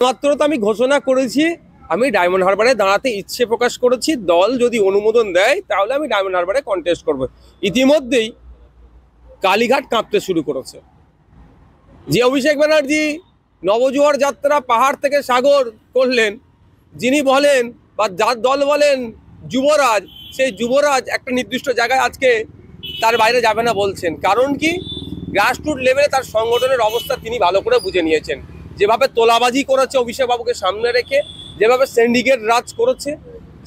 মাত্র তো আমি ঘোষণা করেছি আমি ডায়মন্ড হারবারে দাঁড়াতে ইচ্ছে প্রকাশ করেছি। দল যদি অনুমোদন দেয় তাহলে আমি ডায়মন্ড হারবারে কন্টেস্ট করব। ইতিমধ্যেই কালীঘাট কাঁপতে শুরু করেছে। যে অভিষেক ব্যানার্জি নবজোয়ার যাত্রা পাহাড় থেকে সাগর করলেন, যিনি বলেন বা যার দল বলেন যুবরাজ, সেই যুবরাজ একটা নির্দিষ্ট জায়গায় আজকে তার বাইরে যাবে না বলছেন। কারণ কি? গ্রাসরুট লেভেলে তার সংগঠনের অবস্থা তিনি ভালো করে বুঝে নিয়েছেন। যেভাবে তোলাবাজি করেছে অভিষেক বাবুকে সামনে রেখে, যেভাবে সিন্ডিকেট রাজ করেছে,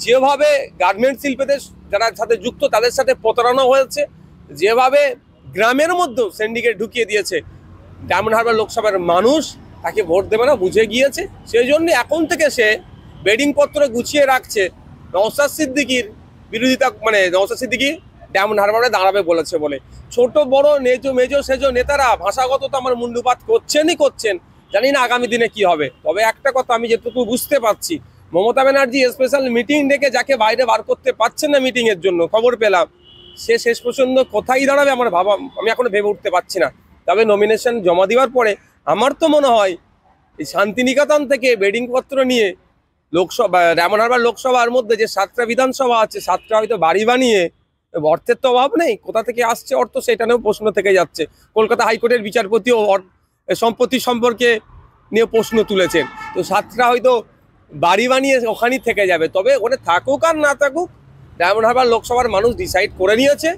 যেভাবে গার্মেন্ট শিল্পীদের যারা সাথে যুক্ত তাদের সাথে প্রতারণা হয়েছে, যেভাবে গ্রামের মধ্যেও সিন্ডিকেট ঢুকিয়ে দিয়েছে, ডায়মন্ড হারবার লোকসভার মানুষ তাকে ভোট দেবে না বুঝে গিয়েছে। সেই জন্য এখন থেকে সে বেডিং পত্র গুছিয়ে রাখছে নওশাদ সিদ্দিকীর বিরোধিতা, মানে নওশাদ সিদ্দিকী ডায়মন্ড হারবারে দাঁড়াবে বলেছে বলে। ছোট বড় মেজো সেজো নেতারা ভাষাগত তো আমার মুন্ডুপাত করছেন। জানি না আগামী দিনে কি হবে। তবে একটা কথা আমি যেটুকু বুঝতে পারছি, মমতা ব্যানার্জি স্পেশাল মিটিং ডেকে যাকে বাইরে বার করতে পারছেন না মিটিং এর জন্য, খবর পেলাম সে শেষ পর্যন্ত কোথায় দাঁড়াবে আমার আমি এখনো ভেবে উঠতে পারছি না। তবে নমিনেশন জমা দেওয়ার পরে আমার তো মনে হয় এই শান্তিনিকেতন থেকে বেডিং পত্র নিয়ে লোকসভা, ডায়মন্ড হারবার লোকসভার মধ্যে যে 7টা বিধানসভা আছে, 7টা হয়তো বাড়ি বানিয়ে, অর্থের তো অভাব নেই, কোথা থেকে আসছে অর্থ সেটা নিয়েও প্রশ্ন থেকে যাচ্ছে। কলকাতা হাইকোর্টের বিচারপতিও সম্পত্তি সম্পর্কে নিয়ে প্রশ্ন তুলেছেন। তো 7টা হয়তো বাড়ি বানিয়ে ওখানেই থেকে যাবে। তবে ওখানে থাকুক আর না থাকুক, ডায়মন্ড হারবার লোকসভার মানুষ ডিসাইড করে নিয়েছে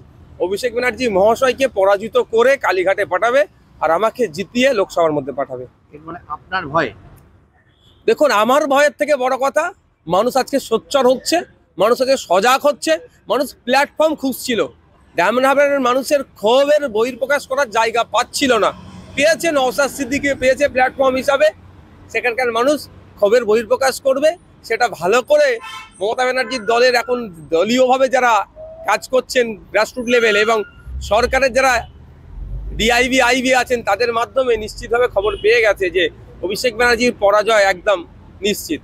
অভিষেক ব্যানার্জি মহাশয়কে পরাজিত করে কালীঘাটে পাঠাবে আর আমাকে জিতিয়ে লোকসভার মধ্যে পাঠাবে। মানে আপনার ভয়? দেখুন, আমার ভয়ের থেকে বড় কথা মানুষ আজকে সোচ্চার হচ্ছে, মানুষ আজকে সজাগ হচ্ছে, মানুষ প্ল্যাটফর্ম খুঁজছিল। ডায়মন্ড হারবারের মানুষের ক্ষোভের বহিঃপ্রকাশ করার জায়গা পাচ্ছিল না, পেয়েছে নওশাদ সিদ্দিকী, পেয়েছে প্ল্যাটফর্ম হিসাবে। সেখানকার মানুষ ক্ষোভের বহিঃপ্রকাশ করবে, সেটা ভালো করে মমতা ব্যানার্জির দলের এখন দলীয়ভাবে যারা কাজ করছেন গ্রাসরুট লেভেল এবং সরকারের যারা ডিআইবি আইবি আছেন তাদের মাধ্যমে নিশ্চিতভাবে খবর পেয়ে গেছে যে অভিষেক ব্যানার্জির পরাজয় একদম নিশ্চিত।